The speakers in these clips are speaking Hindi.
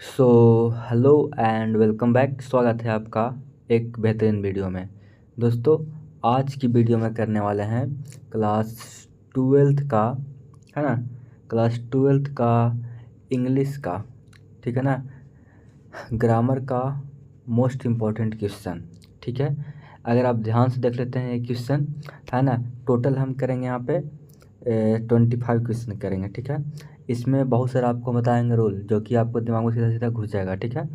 So hello and welcome back. स्वागत है आपका एक बेहतरीन वीडियो में। दोस्तों, आज की वीडियो में करने वाले हैं क्लास ट्वेल्थ का, है ना, क्लास ट्वेल्थ का इंग्लिश का, ठीक है ना, ग्रामर का मोस्ट इम्पॉर्टेंट क्वेश्चन। ठीक है, अगर आप ध्यान से देख लेते हैं ये क्वेश्चन, है ना, टोटल हम करेंगे यहाँ पे 25 क्वेश्चन करेंगे। ठीक है, इसमें बहुत सारा आपको बताएंगे रूल जो कि आपको दिमाग में सीधा सीधा घुस जाएगा। ठीक है,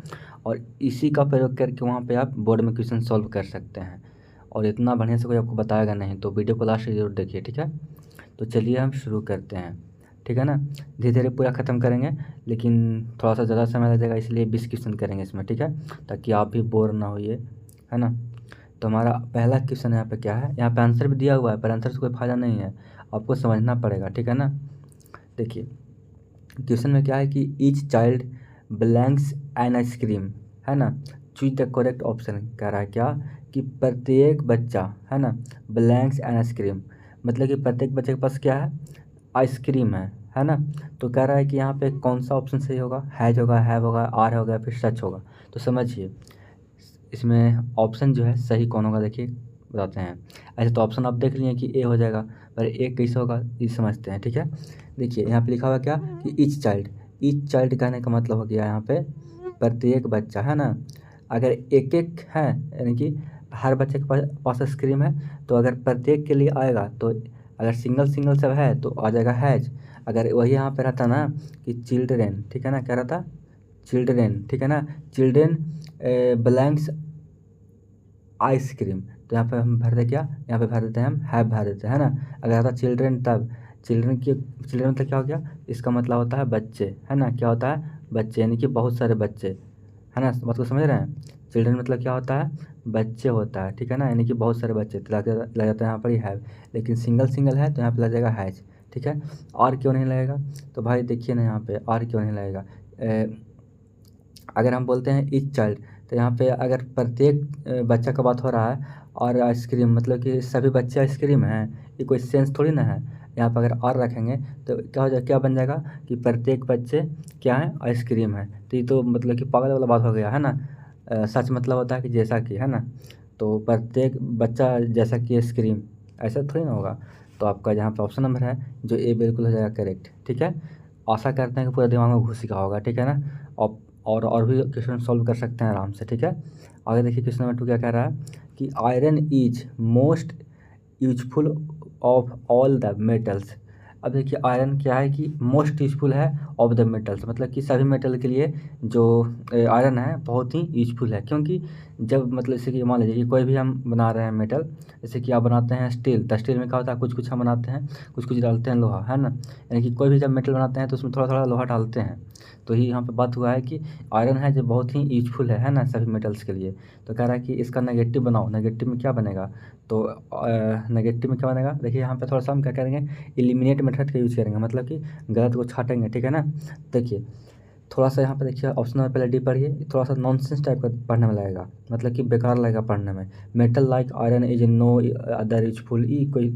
और इसी का प्रयोग करके वहाँ पे आप बोर्ड में क्वेश्चन सॉल्व कर सकते हैं, और इतना बढ़िया से कोई आपको बताएगा नहीं, तो वीडियो को लास्ट तक जरूर देखिए। ठीक है, तो चलिए हम शुरू करते हैं। ठीक है ना, धीरे धीरे पूरा ख़त्म करेंगे, लेकिन थोड़ा सा ज़्यादा समय लग जाएगा, इसलिए 20 क्वेश्चन करेंगे इसमें। ठीक है, ताकि आप भी बोर ना होइए, है ना। तो हमारा पहला क्वेश्चन यहाँ पे क्या है, यहाँ पे आंसर भी दिया हुआ है, पर आंसर से कोई फ़ायदा नहीं है, आपको समझना पड़ेगा। ठीक है ना, देखिए क्वेश्चन में क्या है कि each child blanks an ice cream, है ना, चूज द करेक्ट ऑप्शन। कह रहा है क्या कि प्रत्येक बच्चा, है ना, ब्लैंक्स एन आइसक्रीम, मतलब कि प्रत्येक बच्चे के पास क्या है, आइसक्रीम है ना। तो कह रहा है कि यहाँ पे कौन सा ऑप्शन सही होगा, हैज होगा, हैव होगा, आर होगा, फिर सच होगा। तो समझिए इसमें ऑप्शन जो है सही कौन होगा, देखिए बताते हैं। ऐसे तो ऑप्शन आप देख लिए कि ए हो जाएगा, पर ए कैसे होगा ये समझते हैं। ठीक है, देखिए यहाँ पे लिखा हुआ क्या कि ईच चाइल्ड कहने का मतलब हो गया यहाँ पे प्रत्येक बच्चा, है ना। अगर एक एक है यानी कि हर बच्चे के पास आइसक्रीम है, तो अगर प्रत्येक के लिए आएगा तो अगर सिंगल सिंगल सब है तो आ जाएगा हैज। अगर वही यहाँ पे रहता ना कि चिल्ड्रेन, ठीक है ना, क्या रहता, चिल्ड्रेन, ठीक है ना, चिल्ड्रेन ब्लैंक्स आइसक्रीम, तो यहाँ पे हम भर दे क्या, यहाँ पे भर देते हैं हम हैव भर देते हैं, है ना। अगर आता चिल्ड्रेन तब चिल्ड्रेन मतलब क्या हो गया, इसका मतलब होता है बच्चे, है ना, क्या होता है बच्चे, यानी कि बहुत सारे बच्चे, है ना, बात को समझ रहे हैं। चिल्ड्रेन मतलब क्या होता है, बच्चे होता है, ठीक है ना, यानी कि बहुत सारे बच्चे, तो लग जाता है यहाँ पर ही हैव। लेकिन सिंगल सिंगल है तो यहाँ पे लग जाएगा हैज। ठीक है, और क्यों नहीं लगेगा, तो भाई देखिए ना यहाँ पे और क्यों नहीं लगेगा। अगर हम बोलते हैं ईच चाइल्ड, तो यहाँ पे अगर प्रत्येक बच्चा का बात हो रहा है, और आइसक्रीम मतलब कि सभी बच्चे आइसक्रीम हैं, ये कोई सेंस थोड़ी ना है। यहाँ पर अगर और रखेंगे तो क्या हो जाए, क्या बन जाएगा कि प्रत्येक बच्चे क्या है, आइसक्रीम है। तो ये तो मतलब कि पागल वाला बात हो गया, है ना। सच मतलब होता है कि जैसा कि, है ना, तो प्रत्येक बच्चा जैसा कि आइसक्रीम, ऐसा थोड़ी ना होगा। तो आपका जहाँ पे ऑप्शन नंबर है जो ए बिल्कुल हो जाएगा करेक्ट। ठीक है, आशा करते हैं कि पूरा दिमाग में घुस गया होगा। ठीक है ना, और भी क्वेश्चन सॉल्व कर सकते हैं आराम से। ठीक है, आगे देखिए क्वेश्चन नंबर 2 क्या कह रहा है कि iron is most useful of all the metals. अब देखिए आयरन क्या है कि मोस्ट यूजफुल है ऑफ द मेटल्स, मतलब कि सभी मेटल के लिए जो आयरन है बहुत ही यूजफुल है। क्योंकि जब मतलब जैसे कि मान लीजिए कि कोई भी हम बना रहे हैं मेटल, जैसे कि आप बनाते हैं स्टील, तो स्टील में क्या होता है, कुछ कुछ हम बनाते हैं, कुछ कुछ डालते हैं लोहा, है ना। यानी कि कोई भी जब मेटल बनाते हैं तो उसमें थोड़ा थोड़ा लोहा डालते हैं। तो ही यहाँ पे बात हुआ है कि आयरन है जो बहुत ही यूजफुल है ना, सभी मेटल्स के लिए। तो कह रहा है कि इसका नेगेटिव बनाओ, नेगेटिव में क्या बनेगा, तो नेगेटिव में क्या बनेगा, देखिए यहाँ पे थोड़ा सा हम क्या करेंगे, एलिमिनेट मेथड का यूज़ करेंगे, मतलब कि गलत को छाटेंगे। ठीक है ना, देखिए थोड़ा सा यहाँ पे देखिए ऑप्शन नंबर पहले डी पढ़िए, थोड़ा सा नॉनसेंस टाइप का पढ़ने में लगेगा, मतलब कि बेकार लगेगा पढ़ने में। Metal like iron is no other useful, ये कोई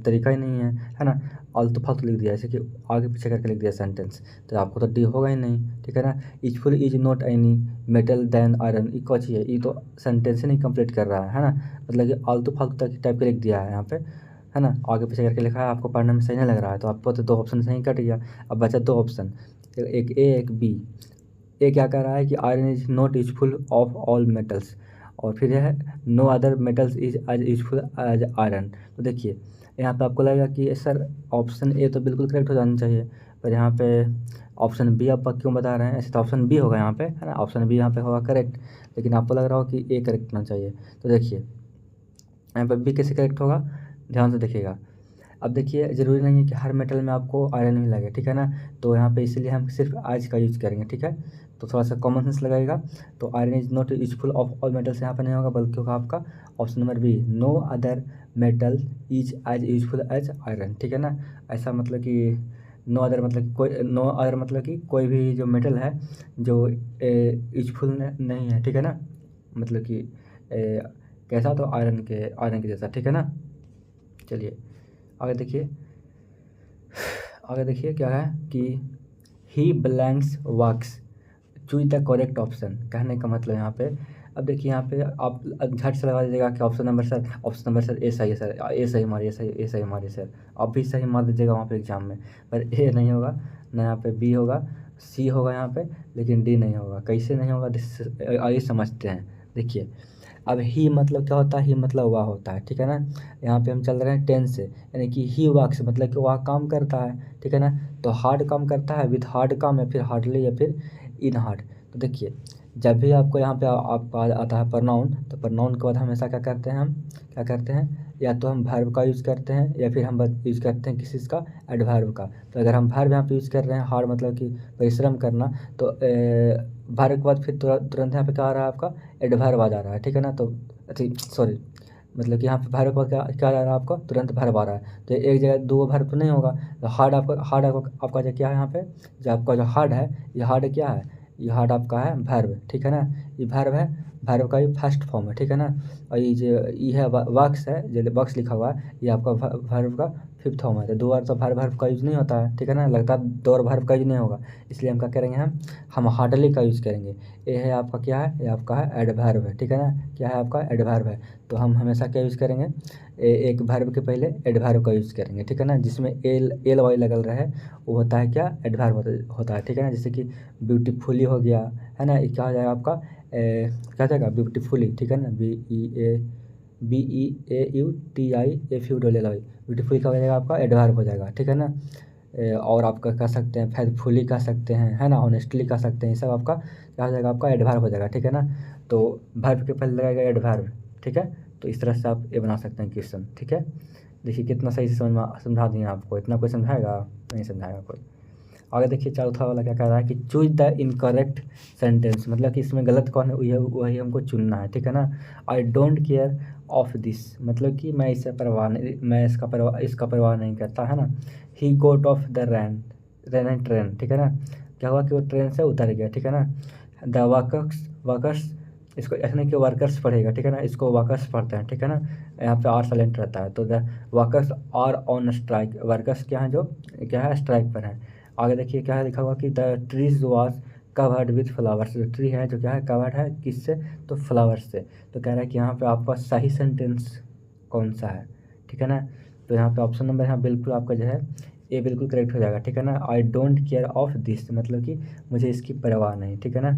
तरीका ही नहीं है ना। आलतू फालतू लिख दिया, जैसे कि आगे पीछे करके लिख दिया सेंटेंस, तो आपको तो डी होगा ही नहीं। ठीक है ना, useful is not any metal than iron, ये कौन चीज़ है, ये तो सेंटेंस ही नहीं कंप्लीट कर रहा है ना। मतलब कि आलतू फालतू टाइप का लिख दिया है यहाँ पे, है ना, आगे पीछे करके लिखा है, आपको पढ़ने में सही नहीं लग रहा है, तो आपको तो दो ऑप्शन सही कट गया। अब बचा दो ऑप्शन, एक ए एक बी। ए क्या कह रहा है कि iron is not useful of all metals, और फिर है no other metals is as useful as iron. तो देखिए यहाँ पे आपको लगेगा कि सर ऑप्शन ए तो बिल्कुल करेक्ट हो जाना चाहिए, पर यहाँ पे ऑप्शन बी आप क्यों बता रहे हैं, ऐसे तो ऑप्शन बी होगा यहाँ पे, है ना, ऑप्शन बी यहाँ पे होगा करेक्ट, लेकिन आपको लग रहा हो कि ए करेक्ट होना चाहिए। तो देखिए यहाँ पर बी कैसे करेक्ट होगा, ध्यान से देखिएगा। अब देखिए ज़रूरी नहीं है कि हर मेटल में आपको आयरन ही लगे, ठीक है ना, तो यहाँ पे इसीलिए हम सिर्फ आज का यूज करेंगे। ठीक है, तो थोड़ा सा कॉमन सेंस लगेगा, तो iron is not useful of all metals यहाँ पे नहीं होगा, बल्कि होगा आपका option number B, no other metal is as useful as iron. ठीक है ना, ऐसा मतलब कि नो अदर मतलब कि कोई, नो अदर मतलब कि कोई भी जो मेटल है जो यूजफुल नहीं है, ठीक है ना, मतलब कि कैसा, तो आयरन के जैसा। ठीक है ना, चलिए आगे देखिए, आगे देखिए क्या है कि ही blanks works, choose the correct option. कहने का मतलब यहाँ पे, अब देखिए यहाँ पे आप झट से लगा दीजिएगा कि ऑप्शन नंबर सर ए सही है सर, ए सही मारिए, ए सही मारिए सर, आप भी सही मार दीजिएगा वहाँ पे एग्जाम में, पर ए नहीं होगा ना, यहाँ पे बी होगा, सी होगा यहाँ पे, लेकिन डी नहीं होगा। कैसे नहीं होगा, आइए समझते हैं। देखिए अब ही मतलब क्या होता है, ही मतलब वह होता है, ठीक है ना। यहाँ पे हम चल रहे हैं टेंस से, यानी कि ही वाक से मतलब कि वह काम करता है, ठीक है ना। तो हार्ड काम करता है, विथ हार्ड काम, या फिर हार्डली, या फिर इन हार्ड। तो देखिए जब भी आपको यहाँ पे आपको आता है प्रनाउन, तो प्रनाउन के बाद हमेशा क्या करते हैं, हम क्या करते हैं, या तो हम वर्ब का यूज़ करते हैं, या फिर हम यूज़ करते हैं किसी का, एडवर्ब का। तो अगर हम वर्ब यहाँ पे यूज़ कर रहे हैं, हार्ड मतलब कि परिश्रम करना, तो वर्ब के बाद फिर तुरंत यहाँ पे क्या आ रहा है आपका, एडवर्ब आ जा रहा है, ठीक है ना। तो सॉरी, मतलब कि यहाँ पे वर्ब के बाद क्या क्या आ रहा है आपका, तुरंत वर्ब आ रहा है। तो एक जगह दो वर्ब तो नहीं होगा, तो हार्ड आपका जो क्या है यहाँ पे, जो आपका जो हार्ड है, ये हार्ड क्या है, ये हार्ड आपका है वर्ब, ठीक है ना। ये वर्ब है, वर्ब का ये फर्स्ट फॉर्म है, ठीक है ना। और ये जो ये है वर्क्स है, जो वर्क्स लिखा हुआ है, ये आपका वर्ब का फिफ्थ फॉर्म है। तो दो बार तो वर्ब का यूज़ नहीं होता है, ठीक है ना, लगातार दो बार वर्ब का यूज़ नहीं होगा, इसलिए हम क्या करेंगे, हम हार्डली का यूज़ करेंगे। ये है आपका क्या है, ये आपका है एडवर्ब है, ठीक है ना। क्या है आपका, एडवर्ब है। तो हम हमेशा क्या यूज़ करेंगे, एक वर्ब के पहले एडवर्ब का यूज़ करेंगे, ठीक है ना। जिसमें एल वाई लगल रहे, वो होता है क्या, एडवर्ब होता है, ठीक है ना। जैसे कि ब्यूटीफुली हो गया, है ना, ये क्या हो जाएगा आपका, क्या जाएगा, ब्यूटीफुली, ठीक है ना, BEAUTIFULLY, ब्यूटीफुली का हो जाएगा आपका, एडवर्ब हो जाएगा, ठीक है ना। और आपका कह सकते हैं फेथफुली कह सकते हैं, है ना, ऑनेस्टली कह सकते हैं, ये सब आपका क्या हो जाएगा, आपका एडवर्ब हो जाएगा, ठीक है ना। तो वर्ब के पहले लगाएगा एडवर्ब, ठीक है। तो इस तरह से आप ये बना सकते हैं क्वेश्चन, ठीक है। देखिए कितना सही से समझा दिए आपको, इतना कोई समझाएगा, नहीं समझाएगा कोई। आगे देखिए चौथा वाला क्या कह रहा है कि चूज द इनकरेक्ट सेंटेंस, मतलब कि इसमें गलत कौन है, वही हमको चुनना है, ठीक है ना। I don't care of this, मतलब कि मैं मैं इसका परवाह नहीं करता, है ना। ही गोट ऑफ द रैन ट्रेन, ठीक है ना। क्या हुआ कि वो ट्रेन से उतर गया, ठीक है ना। द वर्कर्स, इसको ऐसा नहीं कि वर्कर्स पढ़ेगा, ठीक है ना, इसको वर्कर्स पढ़ते हैं, ठीक है ना। यहाँ पे आर साइलेंट रहता है। तो the workers are on strike, workers क्या है, जो क्या है, स्ट्राइक पर है। आगे देखिए क्या है लिखा हुआ कि the trees was covered with flowers, जो ट्री है जो क्या है, कवर्ड है किससे, तो फ्लावर्स से। तो कह रहा है कि यहाँ पे आपका सही सेंटेंस कौन सा है, ठीक है ना। तो यहाँ पे ऑप्शन नंबर यहाँ बिल्कुल आपका जो है ये बिल्कुल करेक्ट हो जाएगा, ठीक है ना। I don't care of this, मतलब कि मुझे इसकी परवाह नहीं, ठीक है ना,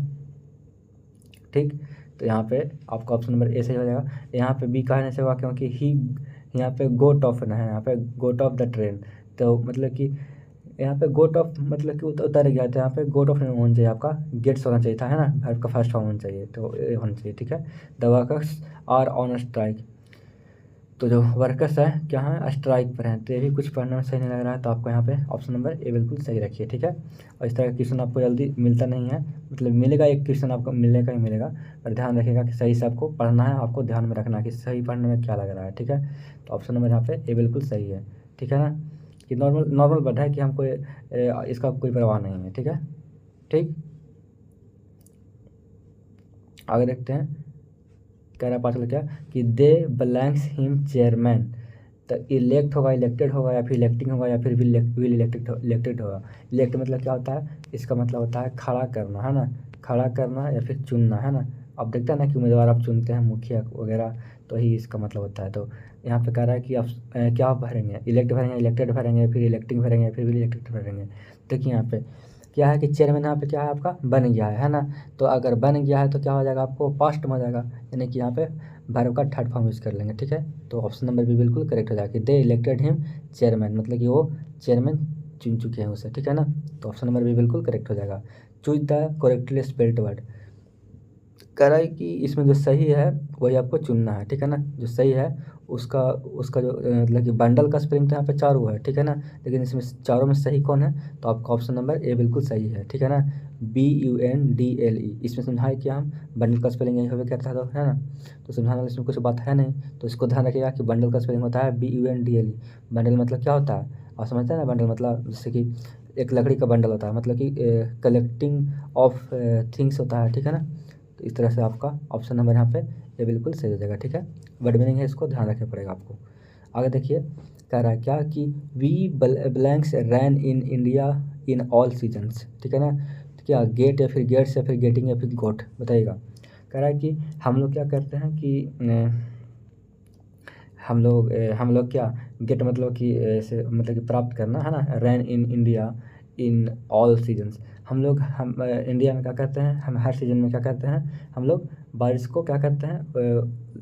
ठीक। तो यहाँ पे आपका ऑप्शन नंबर ए सही हो जाएगा। यहाँ पे बी कहने से हुआ क्योंकि ही यहाँ पे गोट ऑफ ना है, यहाँ पे गोट ऑफ द ट्रेन, तो मतलब कि यहाँ पे गोट ऑफ मतलब कि उतर गया, तो यहाँ पे गोट ऑफ नहीं होना चाहिए, आपका गेट्स होना चाहिए था, है ना, वर्ब का फर्स्ट फॉर्म होना चाहिए, तो ये होना चाहिए, ठीक है। The workers are on strike, तो जो वर्कर्स है क्या है, स्ट्राइक पर हैं, तो ये भी कुछ पढ़ने में सही नहीं लग रहा है, तो आपको यहाँ पे ऑप्शन नंबर ए बिल्कुल सही रखिए, ठीक है। और इस तरह का क्वेश्चन आपको जल्दी मिलता नहीं है, मतलब मिलेगा, एक क्वेश्चन आपको मिलने का ही मिलेगा, पर ध्यान रखिएगा कि सही से आपको पढ़ना है, आपको ध्यान में रखना है कि सही पढ़ने में क्या लग रहा है, ठीक है। तो ऑप्शन नंबर यहाँ पे ए बिल्कुल सही है, ठीक है ना। कि नॉर्मल नॉर्मल वर्ड है कि हमको इसका कोई परवाह नहीं है, ठीक है, ठीक। आगे देखते हैं कह रहा पाँच क्या कि दे ब्लैंक्स हिम चेयरमैन, तो इलेक्ट होगा, इलेक्टेड होगा, या फिर इलेक्टिंग होगा, या फिर विल इलेक्टेड होगा। इलेक्ट मतलब क्या होता है, इसका मतलब होता है खड़ा करना, है ना, खड़ा करना या फिर चुनना, है ना। अब देखते हैं ना कि उम्मीदवार आप चुनते हैं, मुखिया वगैरह, तो ही इसका मतलब होता है। तो यहाँ पे कह रहा है कि आप क्या आप भरेंगे, इलेक्ट भरेंगे, इलेक्टेड भरेंगे, फिर इलेक्टिंग भरेंगे, फिर विल इलेक्टेड भरेंगे। देखिए यहाँ पे क्या है कि चेयरमैन यहाँ पे क्या है, आपका बन गया है ना। तो अगर बन गया है तो क्या हो जाएगा, आपको पास्ट में हो जाएगा, यानी कि यहाँ पे वर्ब का थर्ड फॉर्म यूज़ कर लेंगे, ठीक है। तो ऑप्शन नंबर भी बिल्कुल करेक्ट हो जाएगा कि दे इलेक्टेड हिम चेयरमैन, मतलब कि वो चेयरमैन चुन चुके हैं उसे, ठीक है ना। तो ऑप्शन नंबर भी बिल्कुल करेक्ट हो जाएगा। Choose the correctly spelled word, कह रहा है कि इसमें जो सही है वही आपको चुनना है, ठीक है ना। जो सही है उसका उसका जो मतलब कि बंडल का स्पेलिंग तो यहाँ पे चारों है, ठीक है ना, लेकिन इसमें चारों में सही कौन है, तो आपका ऑप्शन नंबर ए बिल्कुल सही है, ठीक है ना। BUNDLE, इसमें समझाए कि हम बंडल का स्पेलिंग यही होगा करता है, तो है ना। तो समझाने वाले इसमें कुछ बात है नहीं, तो इसको ध्यान रखिएगा कि बंडल का स्पेलिंग होता है BUNDLE। बंडल मतलब क्या होता है, आप समझते हैं ना, बंडल मतलब जैसे कि एक लकड़ी का बंडल होता है, मतलब कि कलेक्टिंग ऑफ थिंग्स होता है, ठीक है ना। तो इस तरह से आपका ऑप्शन नंबर यहाँ पे ये बिल्कुल सही हो जाएगा, ठीक है। वर्ड मीनिंग है, इसको ध्यान रखना पड़ेगा आपको। आगे देखिए कह रहा है क्या कि we blanks rain in India in all seasons, ठीक है ना। क्या गेट या फिर गेट्स या फिर गेटिंग या फिर गोट, बताइएगा। कह रहा है कि हम लोग क्या करते हैं कि हम लोग क्या गेट मतलब कि ऐसे मतलब कि प्राप्त करना है ना। Rain in India in all seasons, हम इंडिया में क्या करते हैं, हम हर सीजन में क्या करते हैं, हम लोग बारिश को क्या करते हैं,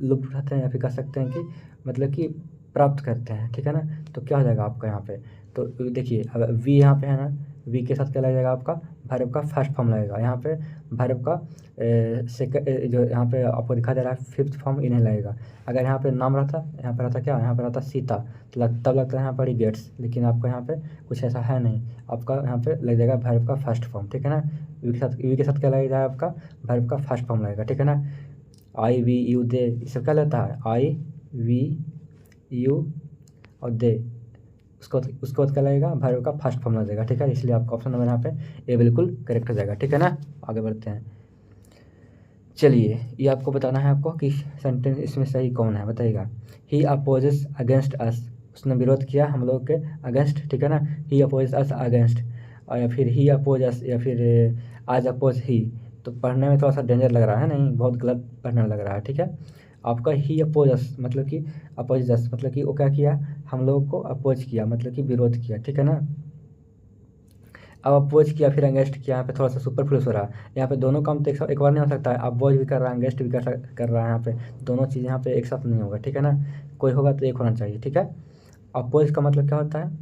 लुत्फ़ उठाते हैं या फिर कह सकते हैं कि मतलब कि प्राप्त करते हैं, ठीक है ना। तो क्या हो जाएगा आपका यहाँ पे, तो देखिए अब वी यहाँ पे है ना, वी के साथ क्या लग जाएगा आपका, वर्ब का फर्स्ट फॉर्म लगेगा यहाँ पे, वर्ब का जो यहाँ पे आपको दिखा दे रहा है फिफ्थ फॉर्म इन्हें लगेगा। अगर यहाँ पे नाम रहता, यहाँ पे रहता क्या, यहाँ पे रहता सीता, तो तब लगता है यहाँ पर ही गेट्स, लेकिन आपका यहाँ पे कुछ ऐसा है नहीं, आपका यहाँ पे लग जाएगा वर्ब का फर्स्ट फॉर्म, ठीक है ना। वी के साथ क्या लगेगा आपका, वर्ब का फर्स्ट फॉर्म लगेगा, ठीक है ना। आई वी यू दे, ये सब क्या लेता है, आई वी यू और दे, उसको बाद क्या लगेगा, वर्ब का फर्स्ट फॉर्म लग जाएगा, ठीक है। इसलिए आपका ऑप्शन नंबर यहाँ पे ए बिल्कुल करेक्ट हो जाएगा, ठीक है ना। आगे बढ़ते हैं। चलिए ये आपको बताना है आपको कि सेंटेंस इसमें सही कौन है, बताइएगा। ही अपोजेस अगेंस्ट अस, उसने विरोध किया हम लोग के अगेंस्ट, ठीक है ना। ही अपोजेस अस अगेंस्ट, और या फिर ही अपोज अस, या फिर आज अपोज ही। तो पढ़ने में थोड़ा सा डेंजर लग रहा है, नहीं बहुत गलत पढ़ने लग रहा है, ठीक है। आपका ही अपोज अस मतलब कि अपोज अस मतलब कि वो क्या किया, हम लोगों को अपोज किया मतलब कि विरोध किया, ठीक है ना। अब अपोज किया फिर अगेंस्ट किया, यहाँ पे थोड़ा सा सुपरफ्लूस हो रहा है। यहाँ पे दोनों काम तो एक बार नहीं हो सकता है, अपोज भी कर रहा है अगेंस्ट भी कर रहा है, यहाँ पे दोनों चीज़ यहाँ पे एक साथ नहीं होगा, ठीक है ना। कोई होगा तो एक होना चाहिए, ठीक है। अपोज का मतलब क्या होता है,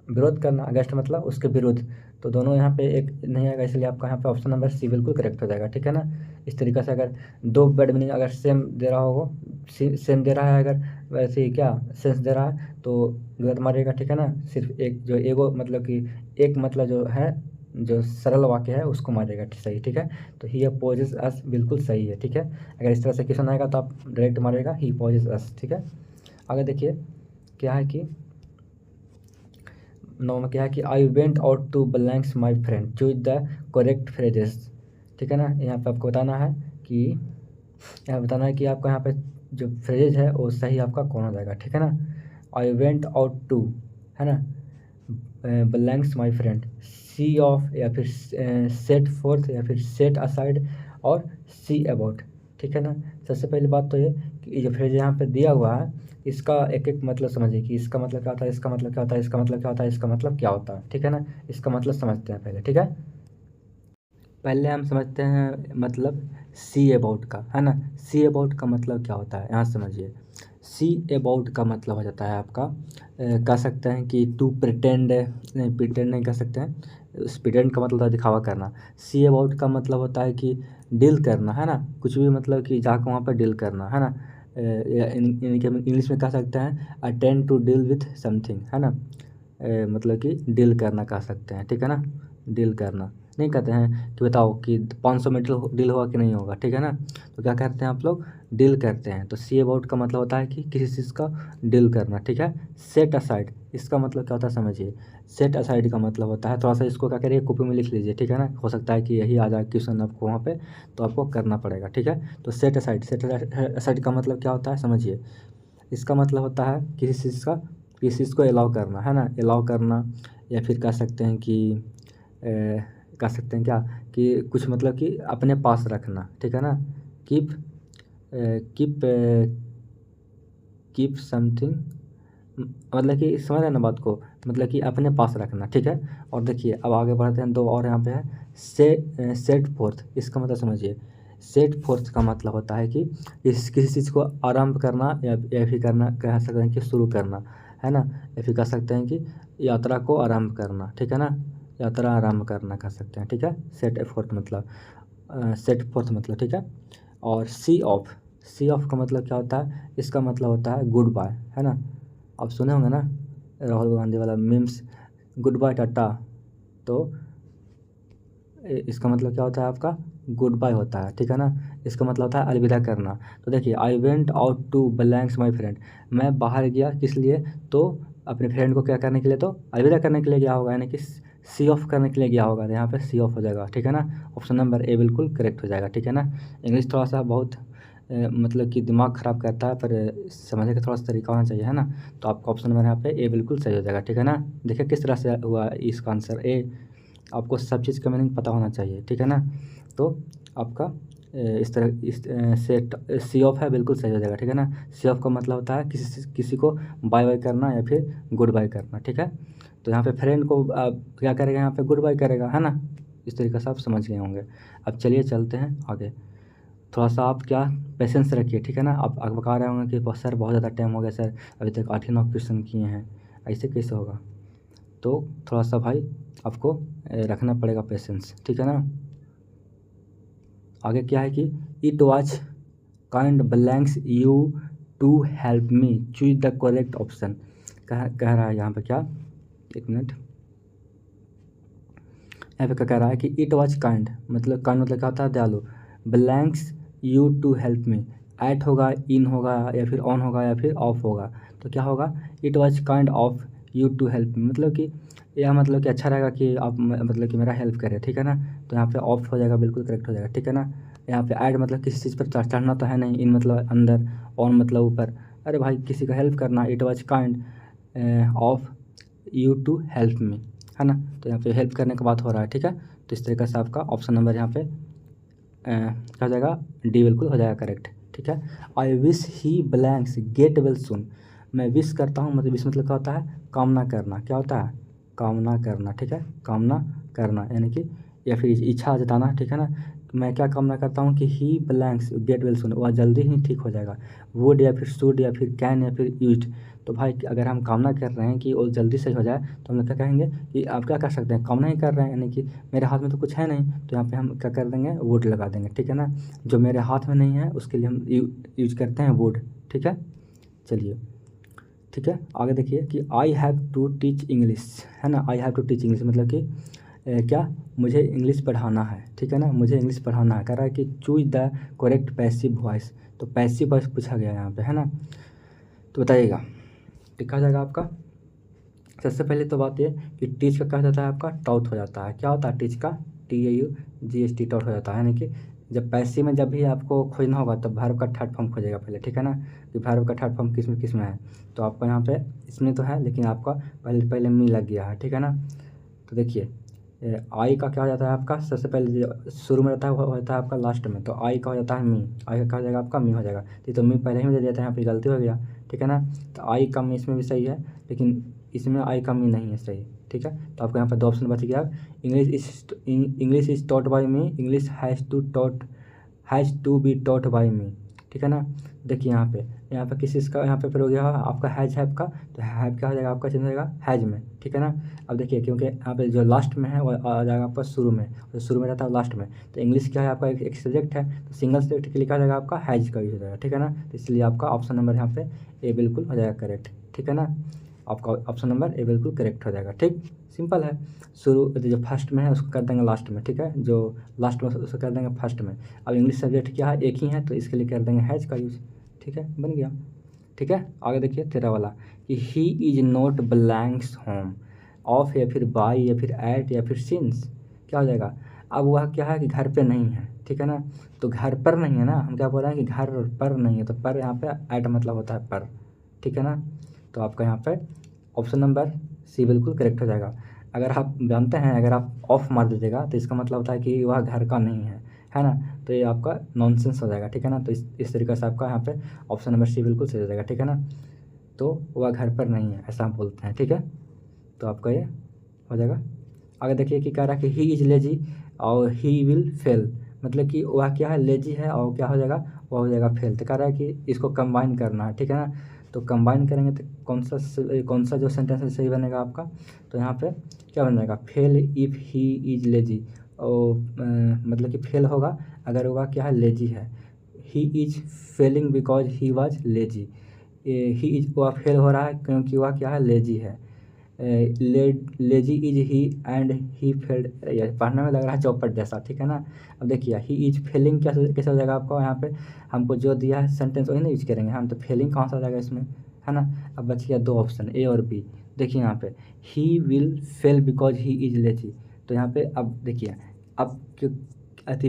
विरोध करना, अगेंस्ट मतलब उसके विरुद्ध, तो दोनों यहाँ पे एक नहीं आएगा, इसलिए आपका यहाँ पे ऑप्शन नंबर सी बिल्कुल करेक्ट हो जाएगा, ठीक है ना। इस तरीके से अगर दो वर्ड मीनिंग अगर सेम दे रहा होगा, सेम दे रहा है, अगर वैसे ही क्या सेंस दे रहा है तो गलत मारिएगा, ठीक है ना। सिर्फ एक जो एगो मतलब कि एक मतलब जो है, जो सरल वाक्य है उसको मारिएगा सही, ठीक है। तो ही अपोजेस अस बिल्कुल सही है, ठीक है। अगर इस तरह से क्वेश्चन आएगा तो आप डायरेक्ट मारिएगा ही अपोजेस अस, ठीक है। आगे देखिए क्या है कि 9 में क्या है कि I went out to blanks my friend choose the correct phrases, ठीक है ना। यहाँ पे आपको बताना है कि आपका यहाँ पे जो फ्रेज है वो सही आपका कौन हो जाएगा, ठीक है ना। आई वेंट आउट टू, है ना, blanks my friend, see off या फिर सेट फोर्थ या फिर सेट असाइड और सी अबाउट, ठीक है ना। सबसे पहली बात तो ये कि ये जो फ्रेज यहाँ पे दिया हुआ है इसका एक एक मतलब समझिए कि इसका मतलब क्या होता है, इसका मतलब क्या होता है, इसका मतलब क्या होता है, इसका मतलब क्या होता है, ठीक है ना। इसका मतलब समझते हैं पहले, ठीक है। पहले हम समझते हैं मतलब सी अबाउट का, है ना। सी अबाउट का मतलब क्या होता है यहाँ समझिए। सी अबाउट का मतलब हो जाता है आपका कह सकते हैं कि टू प्रिटेंड, नहीं प्रिटेंड नहीं कह सकते हैं, प्रिटेंड का मतलब होता है दिखावा करना। सी अबाउट का मतलब होता है कि डील करना, है ना, कुछ भी मतलब कि जाकर वहाँ पर डील करना, है ना। या इंग्लिश में कह सकते हैं attend to deal with something, है ना। मतलब कि डील करना कह सकते हैं, ठीक है ना। डील करना नहीं कहते हैं कि बताओ कि 500 में डील होगा कि नहीं होगा, ठीक है ना। तो क्या कहते हैं आप लोग, डील करते हैं। तो सी अबाउट का मतलब होता है कि किसी चीज़ का डील करना, ठीक है। सेट असाइड, इसका मतलब क्या होता है समझिए। सेट असाइड का मतलब होता है, थोड़ा सा इसको क्या करिए कॉपी में लिख लीजिए, ठीक है ना। हो सकता है कि यही आ जाए क्वेश्चन आपको वहाँ पे, तो आपको करना पड़ेगा, ठीक है। तो सेट असाइड का मतलब क्या होता है समझिए। इसका मतलब होता है किसी चीज़ को अलाउ करना, है ना, अलाउ करना, या फिर कह सकते हैं कि कह सकते हैं क्या कि कुछ मतलब कि अपने पास रखना, ठीक है ना। कीप कीप कीप समथिंग, मतलब कि समझ रहे हैं ना बात को, मतलब कि अपने पास रखना, ठीक है। और देखिए अब आगे बढ़ते हैं, दो और यहाँ पे है सेट फोर्थ, इसका मतलब समझिए। सेट फोर्थ का मतलब होता है कि किसी चीज़ को आरंभ करना या फिर करना, कह सकते हैं कि शुरू करना, है ना, या फिर कह सकते हैं कि यात्रा को आरंभ करना, ठीक है ना। यात्रा आरंभ करना कह सकते हैं, ठीक है। सेट फोर्थ मतलब, ठीक है। और सी ऑफ का मतलब क्या होता है, इसका मतलब होता है गुड बाय, है ना। आप सुने होंगे ना राहुल गांधी वाला मीम्स, गुड बाय टाटा। तो इसका मतलब क्या होता है आपका गुड बाय होता है, ठीक है ना। इसका मतलब होता है अलविदा करना। तो देखिए I went out to blanks my friend, मैं बाहर गया किस लिए, तो अपने फ्रेंड को क्या करने के लिए, तो अलविदा करने के लिए गया होगा, यानी कि सी ऑफ करने के लिए गया होगा, तो यहाँ पे सी ऑफ हो जाएगा, ठीक है ना। ऑप्शन नंबर ए बिल्कुल करेक्ट हो जाएगा, ठीक है ना। इंग्लिश थोड़ा सा बहुत मतलब कि दिमाग ख़राब करता है, पर समझने का थोड़ा सा तरीका होना चाहिए, है ना। तो आपका ऑप्शन नंबर यहाँ पे ए बिल्कुल सही हो जाएगा, ठीक है ना। देखिए किस तरह से हुआ इसका आंसर ए, आपको सब चीज़ का मीनिंग पता होना चाहिए, ठीक है ना। तो आपका इस तरह इस से सी ऑफ है, बिल्कुल सही हो जाएगा, ठीक है ना। सी ऑफ का मतलब होता है किसी को बाय बाय करना या फिर गुड बाय करना, ठीक है। तो यहाँ पे फ्रेंड को क्या करेगा, यहाँ पे गुड बाय करेगा, है ना। इस तरीके से आप समझ गए होंगे। अब चलिए चलते हैं आगे। थोड़ा सा आप क्या पेशेंस रखिए, ठीक है ना। आप बता रहे होंगे कि सर बहुत ज़्यादा टाइम हो गया सर, अभी तक 8 ही 9 क्वेश्चन किए हैं, ऐसे कैसे होगा। तो थोड़ा सा भाई आपको रखना पड़ेगा पेशेंस, ठीक है ना। आगे क्या है कि it was kind blanks you to help me choose the correct option. कह रहा है यहाँ पे क्या, एक मिनट, यहाँ पे क्या कह रहा है कि इट वॉच काइंड मतलब क्या होता है, दयालु। Blanks you to help me, at होगा, इन होगा, या फिर ऑन होगा, या फिर ऑफ होगा। तो क्या होगा, it was kind of you to help me, मतलब कि यह मतलब कि अच्छा रहेगा कि आप मतलब कि मेरा हेल्प करें, ठीक है ना। तो यहाँ पे ऑफ हो जाएगा, बिल्कुल करेक्ट हो जाएगा, ठीक है ना। यहाँ पे ऐड मतलब किसी चीज़ पर चढ़ना तो है नहीं, इन मतलब अंदर, ऑन मतलब ऊपर। अरे भाई किसी का हेल्प करना, it was kind of you to help me, है ना। तो यहाँ पे हेल्प करने का बात हो रहा है, ठीक है। तो इस तरीके से आपका ऑप्शन नंबर यहाँ पे क्या हो जाएगा, डी बिल्कुल हो जाएगा करेक्ट, ठीक है। I wish he blanks get well soon, मैं विश करता हूँ, मतलब विश मतलब क्या होता है, कामना करना, क्या होता है, कामना करना, ठीक है, कामना करना यानी कि या फिर इच्छा जताना, ठीक है ना। तो मैं क्या कामना करता हूँ कि ही ब्लैंक्स गेट वेल सुन, वह जल्दी ही ठीक हो जाएगा। वुड या फिर शुड या फिर कैन या फिर यूज्ड। तो भाई अगर हम कामना कर रहे हैं कि वो जल्दी सही हो जाए, तो हम लोग क्या कहेंगे कि आप क्या कर सकते हैं, कामना ही कर रहे हैं, यानी कि मेरे हाथ में तो कुछ है नहीं, तो यहाँ पे हम क्या कर देंगे, वुड लगा देंगे, ठीक है ना। जो मेरे हाथ में नहीं है उसके लिए हम यूज करते हैं वुड, ठीक है। चलिए ठीक है, आगे देखिए कि I have to teach English, है ना। I have to teach English मतलब कि क्या, मुझे इंग्लिश पढ़ाना है, ठीक है ना, मुझे इंग्लिश पढ़ाना है। कह रहा है कि choose the correct passive voice, तो पैसिव वॉइस पूछा गया यहाँ पे, है ना। तो बताइएगा लिखा जाएगा आपका। सबसे पहले तो बात ये कि टीच का क्या हो जाता है, आपका टॉट हो जाता है। क्या होता है टीच का, TAUGHT टॉट हो जाता है, यानी कि जब पैसिव में जब भी आपको खोजना होगा तब वर्ब का थर्ड फॉर्म खोजेगा पहले, ठीक है ना। कि वर्ब का थर्ड फॉर्म किस में है, तो आपका यहाँ पे इसमें तो है, लेकिन आपका पहले मी लग गया है, ठीक है ना। तो देखिए आई का क्या हो जाता है आपका, सबसे पहले जो शुरू में रहता है वो होता है आपका लास्ट में, तो आई का हो जाता है मी, आई का क्या हो जाएगा आपका, मी हो जाएगा। तो मी पहले ही में दे दिया था, यहाँ पे गलती हो गया, ठीक है ना। तो आई का मी इसमें भी सही है, लेकिन इसमें आई का मी नहीं है सही, ठीक है। तो आपको यहाँ पर 2 ऑप्शन बच गया। English is taught by me, English has to be taught by me, ठीक है ना। देखिए यहाँ पे किस चीज़ का यहाँ पे फिर हो गया आपका हैव का, तो हैव क्या हो जाएगा आपका, चेंज हो जाएगा हैज में, ठीक है ना। अब देखिए क्योंकि यहाँ पे जो लास्ट में है वो आ जाएगा आपका शुरू में, तो शुरू में रहता है लास्ट में। तो इंग्लिश क्या है आपका, एक सब्जेक्ट है, तो सिंगल सब्जेक्ट के लिए क्या हो जाएगा आपका, हैज का यूज हो जाएगा, ठीक है ना। तो इसलिए आपका ऑप्शन नंबर यहाँ पे ए बिल्कुल हो जाएगा करेक्ट, ठीक है ना। आपका ऑप्शन नंबर ए बिल्कुल करेक्ट हो जाएगा, ठीक, सिंपल है। शुरू जो फर्स्ट में है उसको कर देंगे लास्ट में, ठीक है, जो लास्ट में उसको कर देंगे फर्स्ट में। अब इंग्लिश सब्जेक्ट क्या है, एक ही है, तो इसके लिए कर देंगे हैज का यूज, ठीक है, बन गया, ठीक है। आगे देखिए 13 वाला कि he is not blanks home, of या फिर बाई या फिर एट या फिर सिंस, क्या हो जाएगा। अब वह क्या है कि घर पे नहीं है, ठीक है ना। तो घर पर नहीं है ना, हम क्या बोल रहे हैं कि घर पर नहीं है, तो पर यहाँ पे एट मतलब होता है पर, ठीक है ना। तो आपका यहाँ पे ऑप्शन नंबर सी बिल्कुल करेक्ट हो जाएगा। अगर आप जानते हैं, अगर आप ऑफ मार दीजिएगा तो इसका मतलब होता है कि वह घर का नहीं है ना। तो ये आपका नॉनसेंस हो जाएगा, ठीक है ना। तो इस तरीके से आपका यहाँ पे ऑप्शन नंबर सी बिल्कुल सही हो जाएगा, ठीक है ना। तो वह घर पर नहीं है ऐसा हम बोलते हैं, ठीक है। तो आपका ये हो जाएगा। आगे देखिए कि कह रहा है कि ही इज़ लेजी और ही विल फेल, मतलब कि वह क्या है, लेजी है और क्या हो जाएगा, वह हो जाएगा फेल। तो कह रहा है कि इसको कंबाइन करना है, ठीक है ना। तो कंबाइन करेंगे तो कौन सा जो सेंटेंस सही बनेगा आपका, तो यहाँ पे क्या बन जाएगा, fail if he is lazy, और मतलब कि फेल होगा अगर वह क्या है, लेजी है। He is failing because he was lazy, he is वह फेल हो रहा है क्योंकि वह क्या है, लेजी है। Lazy is he and he failed, पढ़ने में लग रहा है चौपट जैसा, ठीक है ना। अब देखिए ही इज फेलिंग कैसे हो जाएगा आपको, यहाँ पे हमको जो दिया है सेंटेंस वही नहीं यूज करेंगे हम, तो फेलिंग कहाँ से हो जाएगा इसमें, है ना। अब बच गया 2 ऑप्शन ए और बी। देखिए यहाँ पे he will fail because he is lazy, तो यहाँ पे अब देखिए अब क्यों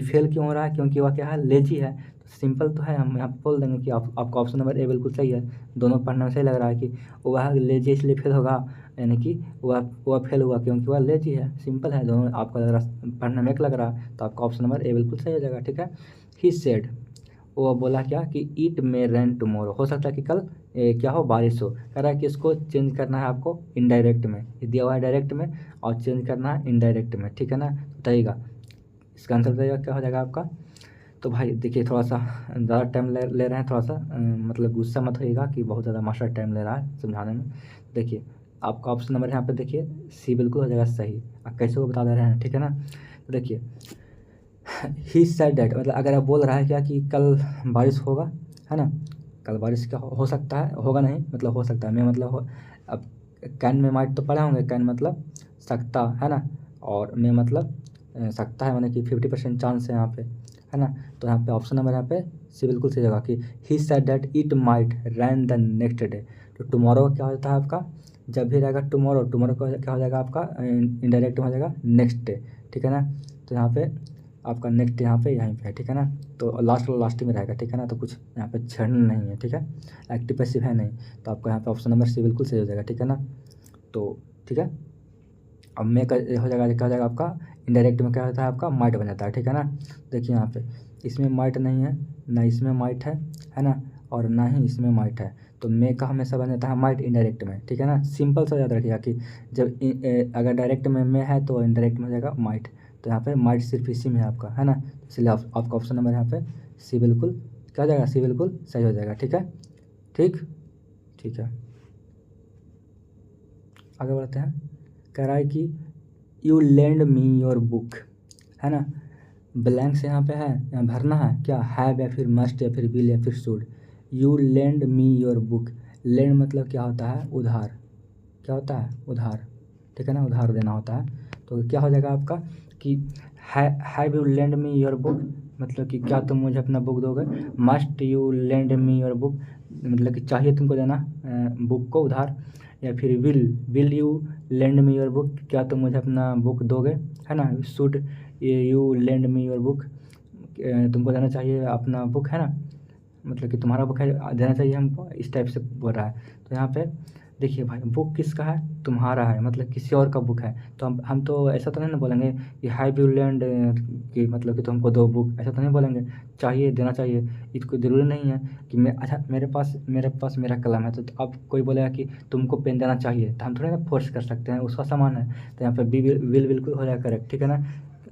फेल क्यों हो रहा है, क्योंकि वह क्या है, लेजी है। तो सिंपल तो है, हम यहाँ पे बोल देंगे कि आपका ऑप्शन नंबर ए बिल्कुल सही है। दोनों पढ़ने में सही लग रहा है कि वह लेजी इसलिए फेल होगा, यानी कि वह फेल हुआ क्योंकि वह लेजी है। सिंपल है, दोनों आपका लग रहा पढ़ने में एक लग रहा है, तो आपका ऑप्शन नंबर ए बिल्कुल सही हो जाएगा। ठीक है। ही सेड, वो बोला क्या कि इट मे रेन टुमारो, हो सकता है कि कल क्या हो, बारिश हो। कह रहा है कि इसको चेंज करना है आपको इनडायरेक्ट में, ये दिया हुआ है डायरेक्ट में और चेंज करना है इनडायरेक्ट में। ठीक है ना, बताइएगा इसका आंसर बताइएगा क्या हो जाएगा आपका। तो भाई देखिए थोड़ा सा ज़्यादा टाइम ले रहे हैं, थोड़ा सा मतलब गुस्सा मत होइएगा कि बहुत ज़्यादा मास्टर टाइम ले रहा है समझाने में। देखिए आपका ऑप्शन नंबर यहाँ पे देखिए सी बिल्कुल हो जाएगा सही। आप कैसे को बता दे रहे हैं, ठीक है ना। तो देखिए ही सेड डैट, मतलब अगर आप बोल रहा है क्या कि कल बारिश होगा, है ना, कल बारिश का हो सकता है, होगा नहीं मतलब हो सकता है, मैं मतलब अब कैन में माइट तो पढ़े होंगे, कैन मतलब सकता है ना, और मैं मतलब सकता है, माने कि 50% चांस है यहाँ पे, है ना। तो यहाँ पे ऑप्शन नंबर यहाँ पे सी बिल्कुल सही होगा कि he said that it might rain the next day. तो टुमारो क्या होता है आपका, जब भी रहेगा टुमारो, टुमारो का क्या हो जाएगा आपका इनडायरेक्ट हो जाएगा नेक्स्ट डे। ठीक है ना, तो यहाँ पे आपका नेक्स्ट यहाँ पे यहीं पे है। ठीक है ना, तो लास्ट में रहेगा। ठीक है ना, तो कुछ यहाँ पे छेड़ना नहीं है। ठीक है, एक्टिव पैसिव है नहीं, तो आपका यहाँ पे ऑप्शन नंबर सी बिल्कुल सही हो जाएगा। ठीक है ना, तो ठीक है। अब में का हो जाएगा, क्या हो जाएगा आपका इनडायरेक्ट में क्या होता है आपका माइट बन जाता है। ठीक है ना, देखिए यहाँ पे इसमें माइट नहीं है, ना इसमें माइट है ना, और ना ही इसमें माइट है, तो मे का हमेशा बन जाता है माइट इनडायरेक्ट में। ठीक है ना, सिंपल सा याद रखिएगा कि जब अगर डायरेक्ट में मे है तो इनडायरेक्ट में हो जाएगा माइट। तो यहाँ पे माइट सिर्फ इसी में है आपका, है ना, इसलिए आपका ऑप्शन नंबर यहाँ पे सी बिल्कुल क्या हो जाएगा, सी बिल्कुल सही हो जाएगा। ठीक है, ठीक ठीक है। आगे बढ़ते हैं। कह रहा है कि you lend me your book, है ना, ब्लैंक्स यहाँ पे है, यहाँ भरना है क्या, हैव या फिर मस्ट या फिर विल या फिर should. You lend me your book, lend मतलब क्या होता है, उधार, क्या होता है, उधार। ठीक है ना, उधार देना होता है। तो क्या हो जाएगा आपका कि have you lend me your book, मतलब कि क्या तुम मुझे अपना बुक दोगे। Must you lend me your book, मतलब कि चाहिए तुमको देना बुक को उधार। या फिर will you lend me your book, क्या तुम मुझे अपना बुक दोगे, है ना। Should you lend me your book, तुमको देना चाहिए अपना बुक, है ना, मतलब कि तुम्हारा बुक है, देना चाहिए हमको, इस टाइप से बोल रहा है। तो यहाँ पे देखिए भाई बुक किसका है, तुम्हारा है, मतलब किसी और का बुक है। तो हम तो ऐसा तो नहीं ना बोलेंगे कि हैव यू लैंड कि मतलब कि तुमको दो बुक, ऐसा तो नहीं बोलेंगे, चाहिए देना चाहिए। इसको ज़रूरी नहीं है कि मैं, अच्छा मेरे पास मेरा कलम है, तो अब कोई बोलेगा कि तुमको पेन देना चाहिए, तो हम थोड़ी ना फोर्स कर सकते हैं, उसका सामान है। तो यहाँ पे विल बिल्कुल हो जाएगा करेक्ट। ठीक है ना,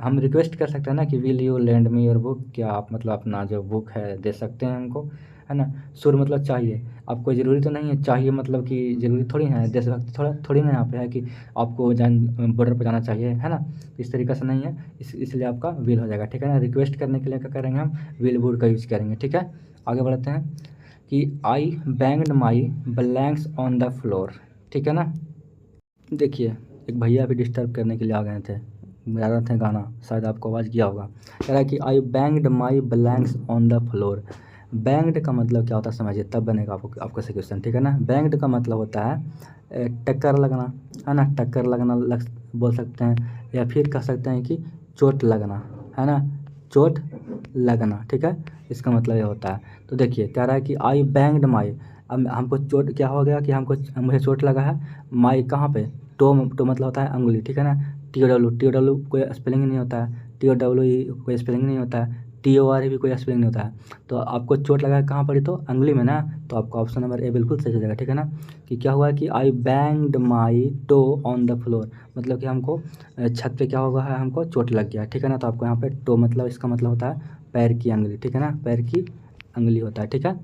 हम रिक्वेस्ट कर सकते हैं ना कि will you land me your book, क्या आप मतलब अपना जो बुक है दे सकते हैं हमको, है ना। शुड मतलब चाहिए, अब कोई ज़रूरी तो नहीं है, चाहिए मतलब कि ज़रूरी थोड़ी है, देशभक्ति थोड़ी ना यहाँ पे है कि आपको बॉर्डर पर जाना चाहिए, है ना। इस तरीके से नहीं है, इसलिए आपका विल हो जाएगा। ठीक है ना, रिक्वेस्ट करने के लिए क्या करेंगे हम, विल वुड का यूज़ करेंगे। ठीक है, आगे बढ़ते हैं कि I banged my blanks on the floor. ठीक है ना, देखिए एक भैया भी डिस्टर्ब करने के लिए आ गए थे, गा रहे थे गाना, शायद आपको आवाज़ किया होगा। कह रहा है कि I banged my blanks on the floor. Banged का मतलब क्या होता है समझिए, तब बनेगा आपका से क्वेश्चन। ठीक है ना, बैंग्ड का मतलब होता है टक्कर लगना, है ना, टक्कर लगना बोल सकते हैं, या फिर कह सकते हैं कि चोट लगना, है ना, चोट लगना। ठीक है, इसका मतलब ये होता है। तो देखिए कह रहा है कि आई बैंग्ड माई, अब हमको चोट क्या हो गया कि मुझे चोट लगा है। माई कहाँ पे, टो मतलब होता है अंगुली। ठीक है ना, टी ओ डब्ल्यू कोई स्पेलिंग नहीं होता है, TOWE कोई स्पेलिंग नहीं होता है, TOR भी कोई स्पेलिंग नहीं होता है। तो आपको चोट लगा है कहाँ पड़ी, तो अंगुली में ना, तो आपका ऑप्शन नंबर ए बिल्कुल सही हो जाएगा। ठीक है ना, कि क्या हुआ कि I banged my toe on the floor, मतलब कि हमको छत पे क्या होगा है, हमको चोट लग गया। ठीक है ना, तो आपको यहाँ पे टो मतलब इसका मतलब होता है पैर की अंगुली। ठीक है ना, पैर की अंगुली होता है। ठीक है,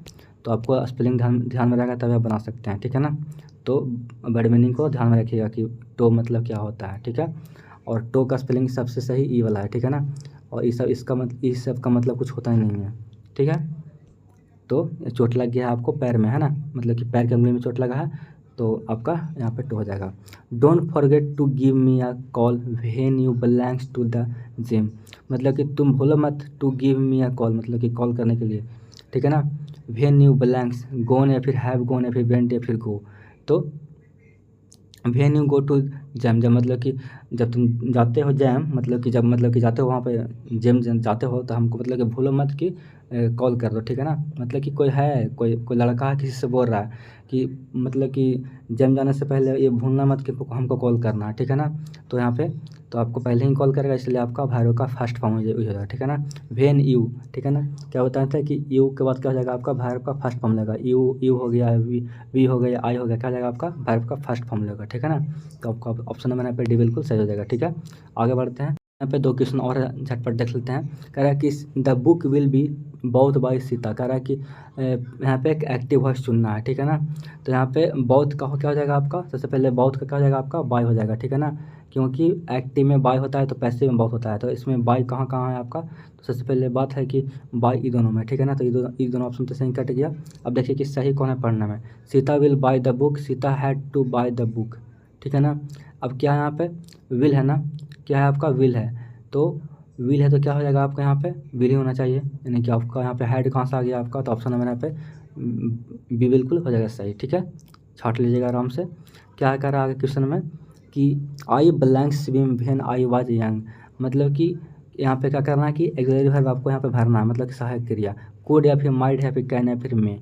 तो आपको स्पेलिंग ध्यान में रहेगा तभी आप बना सकते हैं। ठीक है ना, तो वर्ड मीनिंग को ध्यान में रखिएगा कि टो मतलब क्या होता है। ठीक है, और टो का स्पेलिंग सबसे सही ई वाला है। ठीक है ना, और इस सब का मतलब कुछ होता ही नहीं है। ठीक है, तो चोट लग गया है आपको पैर में, है ना, मतलब कि पैर की अंगुली में चोट लगा है, तो आपका यहाँ पे टो हो जाएगा। Don't forget to give me a call when you belongs to the gym, मतलब कि तुम भूलो मत to give me a call, मतलब कि कॉल करने के लिए। ठीक है ना, व्हेन यू बिलोंग्स, गोन या फिर हैव गोन या फिर वेंट या फिर गो। तो when you go to gym जब मतलब कि जब तुम जाते हो जैम मतलब कि जब मतलब कि जाते हो वहाँ पे जिम जाते हो तो हमको मतलब कि भूलो मत कि कॉल कर दो, ठीक है ना। मतलब कि कोई है, कोई लड़का है किसी से बोल रहा है कि मतलब कि जिम जाने से पहले ये भूलना मत कि हमको कॉल करना है, ठीक है ना। तो यहाँ पे तो आपको पहले ही कॉल करेगा, इसलिए आपका भैरव का फर्स्ट फॉर्म हो जाएगा, ठीक है ना। वेन यू, ठीक है ना। क्या होता है कि यू के बाद क्या हो जाएगा आपका भैरव का फर्स्ट फॉर्म लगेगा। यू हो गया, वी हो गया, आई हो गया, क्या हो जाएगा आपका भैरव का फर्स्ट फॉर्म लगेगा, ठीक है ना। तो आपका ऑप्शन नंबर यहाँ पे डी बिल्कुल सही हो जाएगा, ठीक है। आगे बढ़ते हैं, यहाँ पे 2 क्वेश्चन और झटपट देख लेते हैं। कह रहा है कि the book will be bought by Sita. कह रहा है कि यहाँ पे एक एक्टिव वॉइस चुनना है, ठीक है ना। तो यहाँ पे बाउथ का क्या हो जाएगा आपका, सबसे पहले बाउथ का क्या हो जाएगा आपका बाय हो जाएगा, ठीक है ना। क्योंकि एक्टिव में बाय होता है तो पैसिव में बाउथ होता है, तो इसमें बाय कहाँ कहाँ है आपका। तो सबसे पहले बात है कि बाय ई दोनों में, ठीक है ना। तो ये दोनों ऑप्शन तो सही कट गया। अब देखिए कि सही कौन है पढ़ने में। Sita will buy the book, Sita had to buy the book, ठीक है ना। अब क्या है यहाँ पे विल है ना, क्या है आपका विल है। तो विल है तो क्या हो जाएगा आपका यहाँ पे विल ही होना चाहिए, यानी कि आपका यहाँ पे हेड कहाँ से आ गया आपका। तो ऑप्शन नंबर यहाँ पे बी बिल्कुल हो जाएगा सही, ठीक है। छाट लीजिएगा आराम से। क्या कह रहा है आगे क्वेश्चन में कि आई blank swim when I was young. मतलब कि यहाँ पे क्या करना है कि एक्सिलरी वर्ब आपको यहाँ पे भरना है, मतलब कि सहायक क्रिया। कुड या फिर माइट या फिर कैन या फिर मे।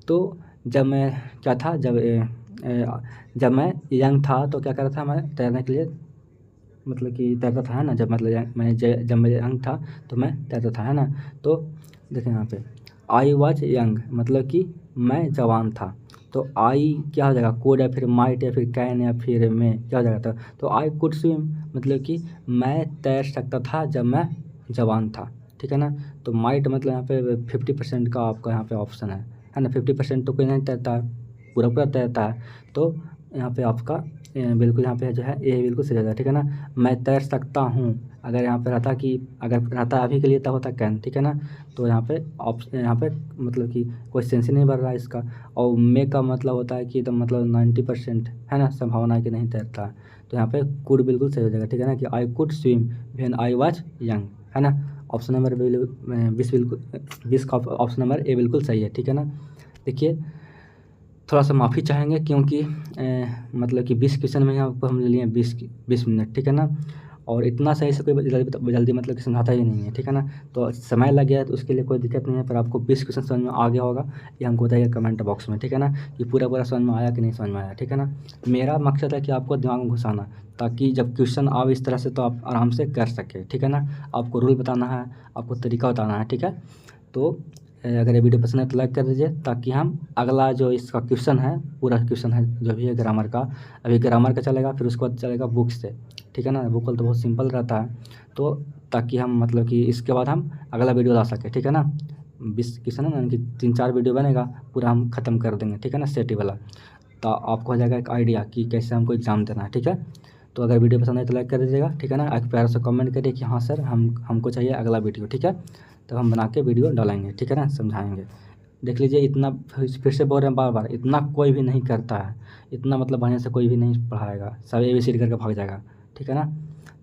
तो जब मैं क्या था, जब मैं यंग था तो क्या कर रहा था मैं तैरने के लिए, मतलब कि तैरता था, है ना। जब मतलब जब मैं यंग था तो मैं तैरता था, है ना। तो देखें यहाँ पे आई वॉज यंग मतलब कि मैं जवान था। तो आई क्या हो जाएगा कोड या फिर माइट या फिर कैन या फिर मैं क्या हो जाएगा। तो आई कुड स्विम मतलब कि मैं तैर सकता था जब मैं जवान था, ठीक है ना। तो माइट मतलब यहाँ पे 50% का आपका यहाँ पे ऑप्शन है ना। 50% तो कोई नहीं तैरता है, पूरा पूरा तैरता है। तो यहाँ पे आपका बिल्कुल यहाँ पे जो है ए बिल्कुल सही हो जाएगा, ठीक है ना। मैं तैर सकता हूँ, अगर यहाँ पे रहता कि अगर रहता अभी के लिए तब होता कैन, ठीक है ना। तो यहाँ पे ऑप्शन यहाँ पे मतलब कि कोई सेंस ही नहीं बढ़ रहा है इसका। और मे का मतलब होता है कि एकदम मतलब 90% है ना संभावना है कि नहीं तैरता है। तो यहाँ पे कुड बिल्कुल सही हो जाएगा, ठीक है ना, कि I could swim when I was young, है ना। ऑप्शन नंबर 20 बिल्कुल 20 का ऑप्शन नंबर ए बिल्कुल सही है, ठीक है ना। देखिए थोड़ा सा माफ़ी चाहेंगे क्योंकि मतलब कि 20 क्वेश्चन में आपको हम ले लिए 20 मिनट, ठीक है ना। और इतना सही से कोई जल्दी मतलब कि समझाता ही नहीं है, ठीक है ना। तो समय लग गया है तो उसके लिए कोई दिक्कत नहीं है, पर आपको 20 क्वेश्चन समझ में आ गया होगा ये हमको बताइए कमेंट बॉक्स में, ठीक है ना। कि पूरा पूरा समझ में आया कि नहीं समझ में आया, ठीक है ना। मेरा मकसद है कि आपको दिमाग में घुसाना, ताकि जब क्वेश्चन आए इस तरह से तो आप आराम से कर सके, ठीक है ना। आपको रूल बताना है, आपको तरीका बताना है, ठीक है। तो अगर ये वीडियो पसंद है तो लाइक कर दीजिए, ताकि हम अगला जो इसका क्वेश्चन है पूरा क्वेश्चन है जो भी है ग्रामर का, अभी ग्रामर का चलेगा, फिर उसके बाद चलेगा बुक से, ठीक है ना। बुक तो बहुत सिंपल रहता है, तो ताकि हम मतलब कि इसके बाद हम अगला वीडियो ला सकें, ठीक है ना। 20 क्वेश्चन है ना, यानी कि 3-4 वीडियो बनेगा, पूरा हम ख़त्म कर देंगे, ठीक है ना, सेट वाला। तो आपको हो जाएगा एक आइडिया कि कैसे हमको एग्ज़ाम देना है, ठीक है। तो अगर वीडियो पसंद आए तो लाइक कर दीजिएगा, ठीक है ना। एक प्यार से कमेंट करिए कि हाँ सर हमको चाहिए अगला वीडियो, ठीक है। तो हम बना के वीडियो डालेंगे, ठीक है ना, समझाएंगे। देख लीजिए इतना फिर से बोल रहे हैं बार बार, इतना कोई भी नहीं करता है, इतना मतलब बढ़िया से कोई भी नहीं पढ़ाएगा, सब ABCD करके भाग जाएगा, ठीक है ना।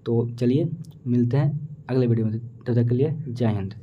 तो चलिए मिलते हैं अगले वीडियो में, तब तक के लिए जय हिंद।